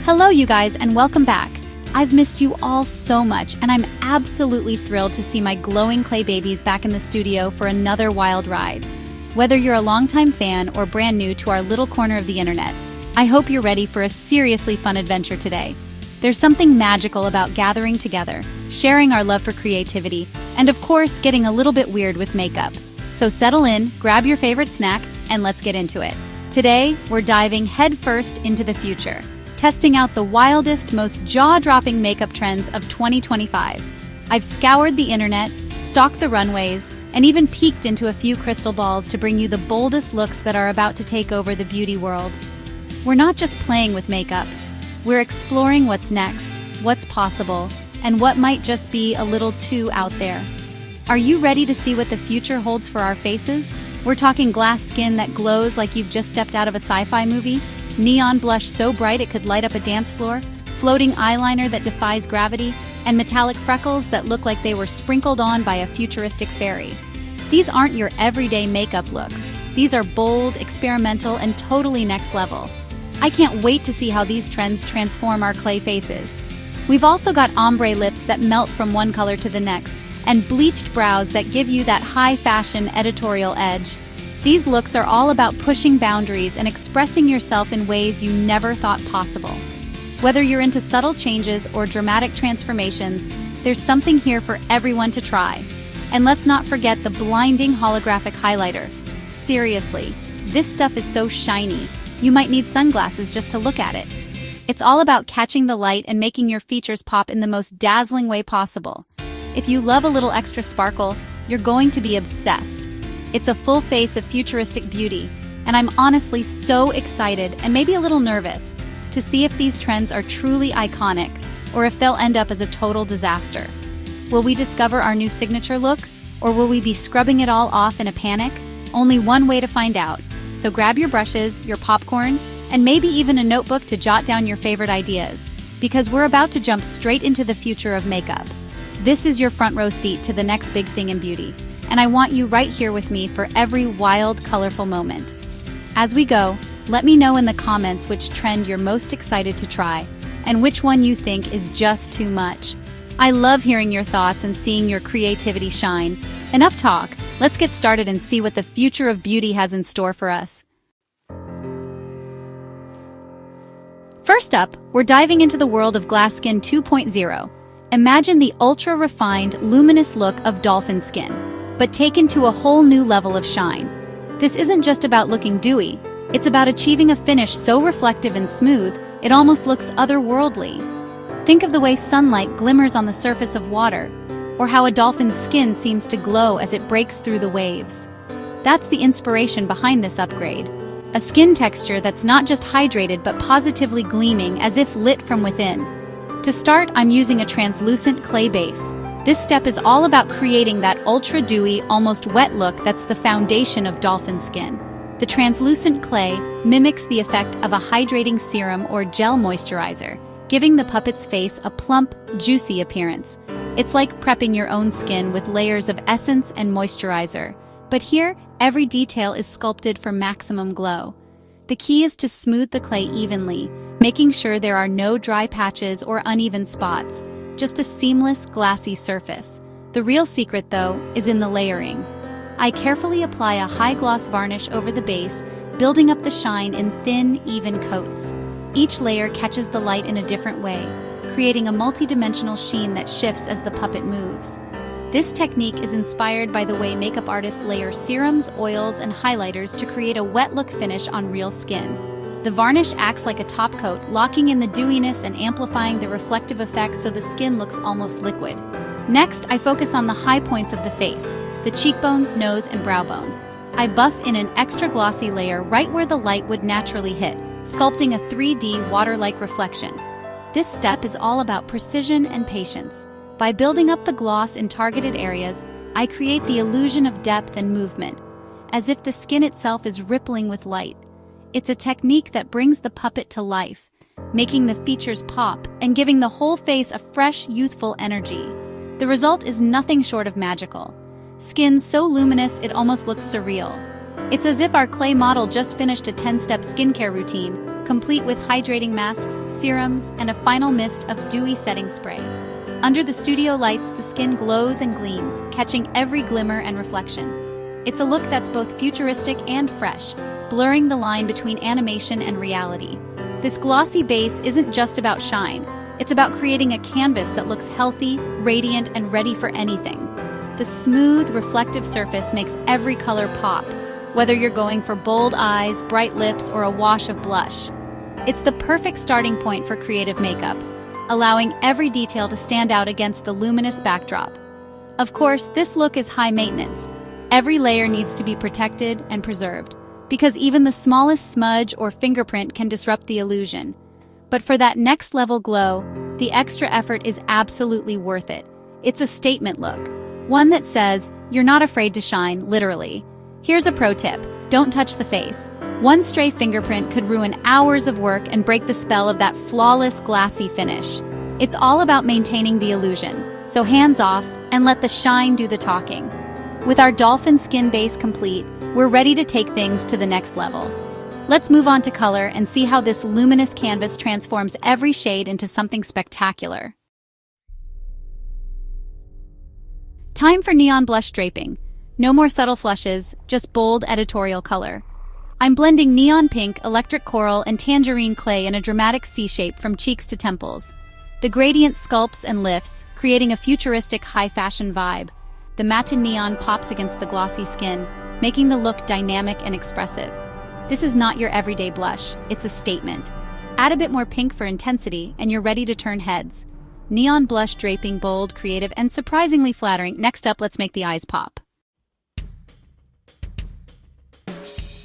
Hello you guys and welcome back. I've missed you all so much and I'm absolutely thrilled to see my glowing clay babies back in the studio for another wild ride. Whether you're a longtime fan or brand new to our little corner of the internet, I hope you're ready for a seriously fun adventure today. There's something magical about gathering together, sharing our love for creativity, and of course getting a little bit weird with makeup. So settle in, grab your favorite snack, and let's get into it. Today, we're diving headfirst into the future, testing out the wildest, most jaw-dropping makeup trends of 2025. I've scoured the internet, stalked the runways, and even peeked into a few crystal balls to bring you the boldest looks that are about to take over the beauty world. We're not just playing with makeup. We're exploring what's next, what's possible, and what might just be a little too out there. Are you ready to see what the future holds for our faces? We're talking glass skin that glows like you've just stepped out of a sci-fi movie, neon blush so bright it could light up a dance floor, floating eyeliner that defies gravity, and metallic freckles that look like they were sprinkled on by a futuristic fairy. These aren't your everyday makeup looks. These are bold, experimental, and totally next level. I can't wait to see how these trends transform our clay faces. We've also got ombre lips that melt from one color to the next, and bleached brows that give you that high-fashion editorial edge. These looks are all about pushing boundaries and expressing yourself in ways you never thought possible. Whether you're into subtle changes or dramatic transformations, there's something here for everyone to try. And let's not forget the blinding holographic highlighter. Seriously, this stuff is so shiny, you might need sunglasses just to look at it. It's all about catching the light and making your features pop in the most dazzling way possible. If you love a little extra sparkle, you're going to be obsessed. It's a full face of futuristic beauty, and I'm honestly so excited and maybe a little nervous to see if these trends are truly iconic or if they'll end up as a total disaster. Will we discover our new signature look, or will we be scrubbing it all off in a panic? Only one way to find out. So grab your brushes, your popcorn, and maybe even a notebook to jot down your favorite ideas, because we're about to jump straight into the future of makeup. This is your front row seat to the next big thing in beauty, and I want you right here with me for every wild, colorful moment. As we go, let me know in the comments which trend you're most excited to try, and which one you think is just too much. I love hearing your thoughts and seeing your creativity shine. Enough talk, let's get started and see what the future of beauty has in store for us. First up, we're diving into the world of glass skin 2.0. Imagine the ultra-refined, luminous look of dolphin skin, but taken to a whole new level of shine. This isn't just about looking dewy, it's about achieving a finish so reflective and smooth, it almost looks otherworldly. Think of the way sunlight glimmers on the surface of water, or how a dolphin's skin seems to glow as it breaks through the waves. That's the inspiration behind this upgrade. A skin texture that's not just hydrated but positively gleaming as if lit from within. To start, I'm using a translucent clay base. This step is all about creating that ultra-dewy, almost wet look that's the foundation of dolphin skin. The translucent clay mimics the effect of a hydrating serum or gel moisturizer, giving the puppet's face a plump, juicy appearance. It's like prepping your own skin with layers of essence and moisturizer. But here, every detail is sculpted for maximum glow. The key is to smooth the clay evenly, making sure there are no dry patches or uneven spots, just a seamless, glassy surface. The real secret, though, is in the layering. I carefully apply a high-gloss varnish over the base, building up the shine in thin, even coats. Each layer catches the light in a different way, creating a multi-dimensional sheen that shifts as the puppet moves. This technique is inspired by the way makeup artists layer serums, oils, and highlighters to create a wet look finish on real skin. The varnish acts like a top coat, locking in the dewiness and amplifying the reflective effect so the skin looks almost liquid. Next, I focus on the high points of the face, the cheekbones, nose, and brow bone. I buff in an extra glossy layer right where the light would naturally hit, sculpting a 3D water-like reflection. This step is all about precision and patience. By building up the gloss in targeted areas, I create the illusion of depth and movement, as if the skin itself is rippling with light. It's a technique that brings the puppet to life, making the features pop and giving the whole face a fresh, youthful energy. The result is nothing short of magical. Skin so luminous it almost looks surreal. It's as if our clay model just finished a 10-step skincare routine, complete with hydrating masks, serums, and a final mist of dewy setting spray. Under the studio lights, the skin glows and gleams, catching every glimmer and reflection. It's a look that's both futuristic and fresh, blurring the line between animation and reality. This glossy base isn't just about shine. It's about creating a canvas that looks healthy, radiant, and ready for anything. The smooth, reflective surface makes every color pop, whether you're going for bold eyes, bright lips, or a wash of blush. It's the perfect starting point for creative makeup, allowing every detail to stand out against the luminous backdrop. Of course, this look is high maintenance. Every layer needs to be protected and preserved, because even the smallest smudge or fingerprint can disrupt the illusion. But for that next level glow, the extra effort is absolutely worth it. It's a statement look, one that says, you're not afraid to shine, literally. Here's a pro tip: don't touch the face. One stray fingerprint could ruin hours of work and break the spell of that flawless, glassy finish. It's all about maintaining the illusion, so hands off and let the shine do the talking. With our dolphin skin base complete, we're ready to take things to the next level. Let's move on to color and see how this luminous canvas transforms every shade into something spectacular. Time for neon blush draping. No more subtle flushes, just bold editorial color. I'm blending neon pink, electric coral, and tangerine clay in a dramatic C-shape from cheeks to temples. The gradient sculpts and lifts, creating a futuristic high-fashion vibe. The matte neon pops against the glossy skin, making the look dynamic and expressive. This is not your everyday blush, it's a statement. Add a bit more pink for intensity, and you're ready to turn heads. Neon blush draping, bold, creative, and surprisingly flattering. Next up, let's make the eyes pop.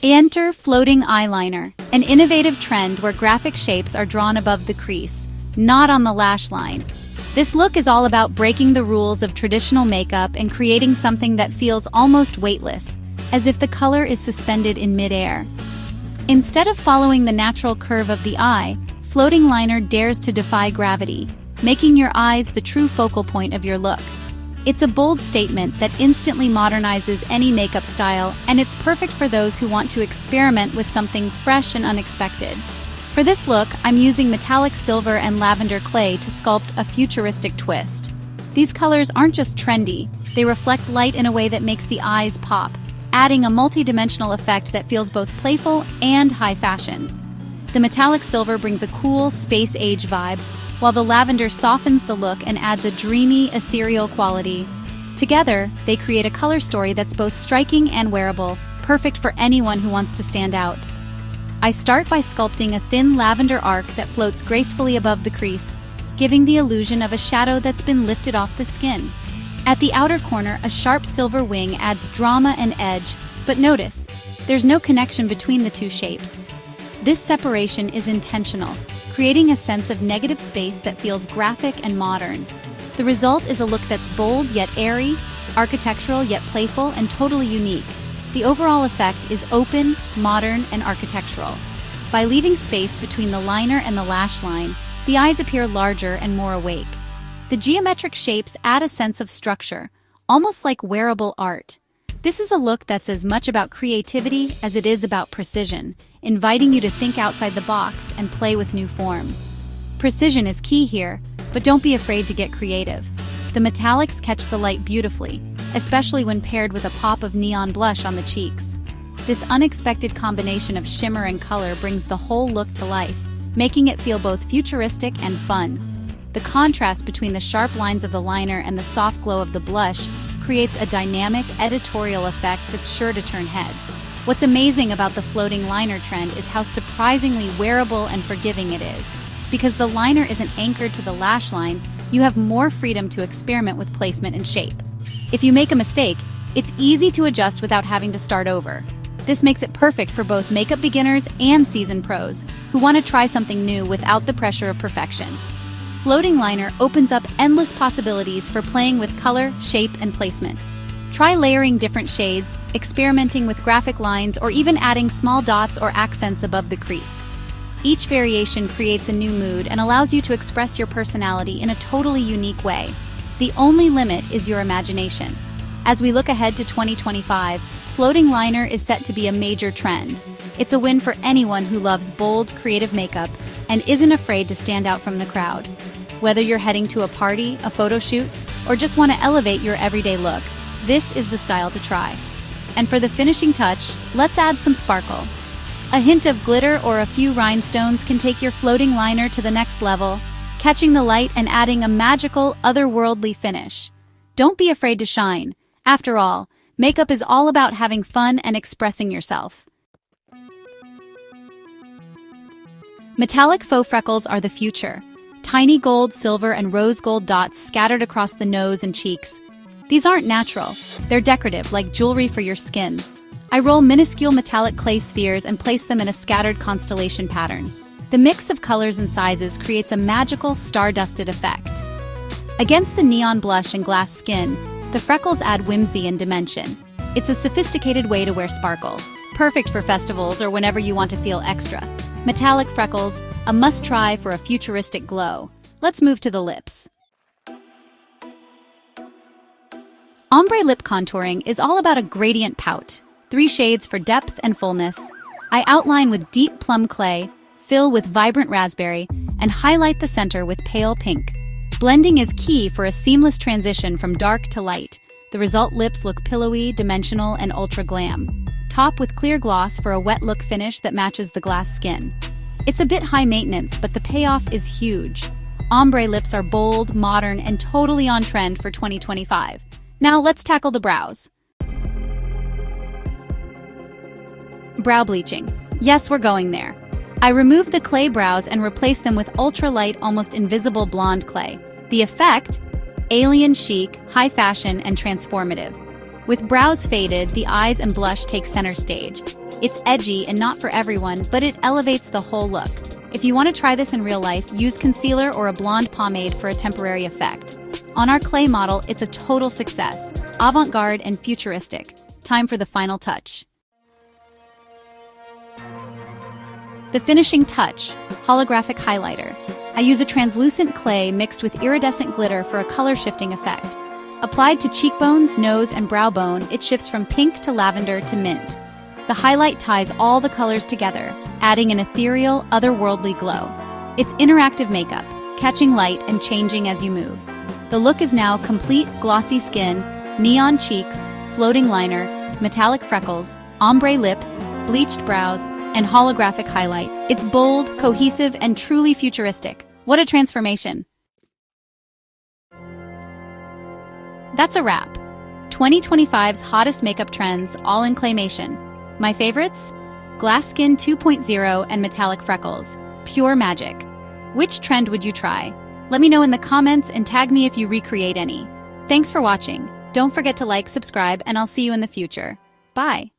Enter floating eyeliner, an innovative trend where graphic shapes are drawn above the crease, not on the lash line. This look is all about breaking the rules of traditional makeup and creating something that feels almost weightless, as if the color is suspended in midair. Instead of following the natural curve of the eye, floating liner dares to defy gravity, making your eyes the true focal point of your look. It's a bold statement that instantly modernizes any makeup style, and it's perfect for those who want to experiment with something fresh and unexpected. For this look, I'm using metallic silver and lavender clay to sculpt a futuristic twist. These colors aren't just trendy, they reflect light in a way that makes the eyes pop, adding a multi-dimensional effect that feels both playful and high fashion. The metallic silver brings a cool, space-age vibe, while the lavender softens the look and adds a dreamy, ethereal quality. Together, they create a color story that's both striking and wearable, perfect for anyone who wants to stand out. I start by sculpting a thin lavender arc that floats gracefully above the crease, giving the illusion of a shadow that's been lifted off the skin. At the outer corner, a sharp silver wing adds drama and edge, but notice, there's no connection between the two shapes. This separation is intentional, creating a sense of negative space that feels graphic and modern. The result is a look that's bold yet airy, architectural yet playful, and totally unique. The overall effect is open, modern, and architectural. By leaving space between the liner and the lash line, the eyes appear larger and more awake. The geometric shapes add a sense of structure, almost like wearable art. This is a look that's as much about creativity as it is about precision, inviting you to think outside the box and play with new forms. Precision is key here, but don't be afraid to get creative. The metallics catch the light beautifully, especially when paired with a pop of neon blush on the cheeks. This unexpected combination of shimmer and color brings the whole look to life, making it feel both futuristic and fun. The contrast between the sharp lines of the liner and the soft glow of the blush creates a dynamic, editorial effect that's sure to turn heads. What's amazing about the floating liner trend is how surprisingly wearable and forgiving it is. Because the liner isn't anchored to the lash line, you have more freedom to experiment with placement and shape. If you make a mistake, it's easy to adjust without having to start over. This makes it perfect for both makeup beginners and seasoned pros who want to try something new without the pressure of perfection. Floating liner opens up endless possibilities for playing with color, shape, and placement. Try layering different shades, experimenting with graphic lines, or even adding small dots or accents above the crease. Each variation creates a new mood and allows you to express your personality in a totally unique way. The only limit is your imagination. As we look ahead to 2025, floating liner is set to be a major trend. It's a win for anyone who loves bold, creative makeup and isn't afraid to stand out from the crowd. Whether you're heading to a party, a photo shoot, or just want to elevate your everyday look, this is the style to try. And for the finishing touch, let's add some sparkle. A hint of glitter or a few rhinestones can take your floating liner to the next level, catching the light and adding a magical, otherworldly finish. Don't be afraid to shine. After all, makeup is all about having fun and expressing yourself. Metallic faux freckles are the future. Tiny gold, silver, and rose gold dots scattered across the nose and cheeks. These aren't natural. They're decorative, like jewelry for your skin. I roll minuscule metallic clay spheres and place them in a scattered constellation pattern. The mix of colors and sizes creates a magical, star-dusted effect. Against the neon blush and glass skin, the freckles add whimsy and dimension. It's a sophisticated way to wear sparkle, perfect for festivals or whenever you want to feel extra. Metallic freckles, a must-try for a futuristic glow. Let's move to the lips. Ombre lip contouring is all about a gradient pout. 3 shades for depth and fullness. I outline with deep plum clay, fill with vibrant raspberry, and highlight the center with pale pink. Blending is key for a seamless transition from dark to light. The result lips look pillowy, dimensional, and ultra glam. Top with clear gloss for a wet look finish that matches the glass skin. It's a bit high maintenance, but the payoff is huge. Ombre lips are bold, modern, and totally on trend for 2025. Now let's tackle the brows. Brow bleaching. Yes, we're going there. I remove the clay brows and replace them with ultra-light, almost invisible blonde clay. The effect? Alien chic, high fashion, and transformative. With brows faded, the eyes and blush take center stage. It's edgy and not for everyone, but it elevates the whole look. If you want to try this in real life, use concealer or a blonde pomade for a temporary effect. On our clay model, it's a total success. Avant-garde and futuristic. Time for the final touch. The finishing touch, holographic highlighter. I use a translucent clay mixed with iridescent glitter for a color-shifting effect. Applied to cheekbones, nose, and brow bone, it shifts from pink to lavender to mint. The highlight ties all the colors together, adding an ethereal, otherworldly glow. It's interactive makeup, catching light and changing as you move. The look is now complete glossy skin, neon cheeks, floating liner, metallic freckles, ombre lips, bleached brows, and holographic highlight. It's bold, cohesive, and truly futuristic. What a transformation! That's a wrap. 2025's hottest makeup trends, all in claymation. My favorites? Glass Skin 2.0 and metallic freckles. Pure magic. Which trend would you try? Let me know in the comments and tag me if you recreate any. Thanks for watching. Don't forget to like, subscribe, and I'll see you in the future. Bye!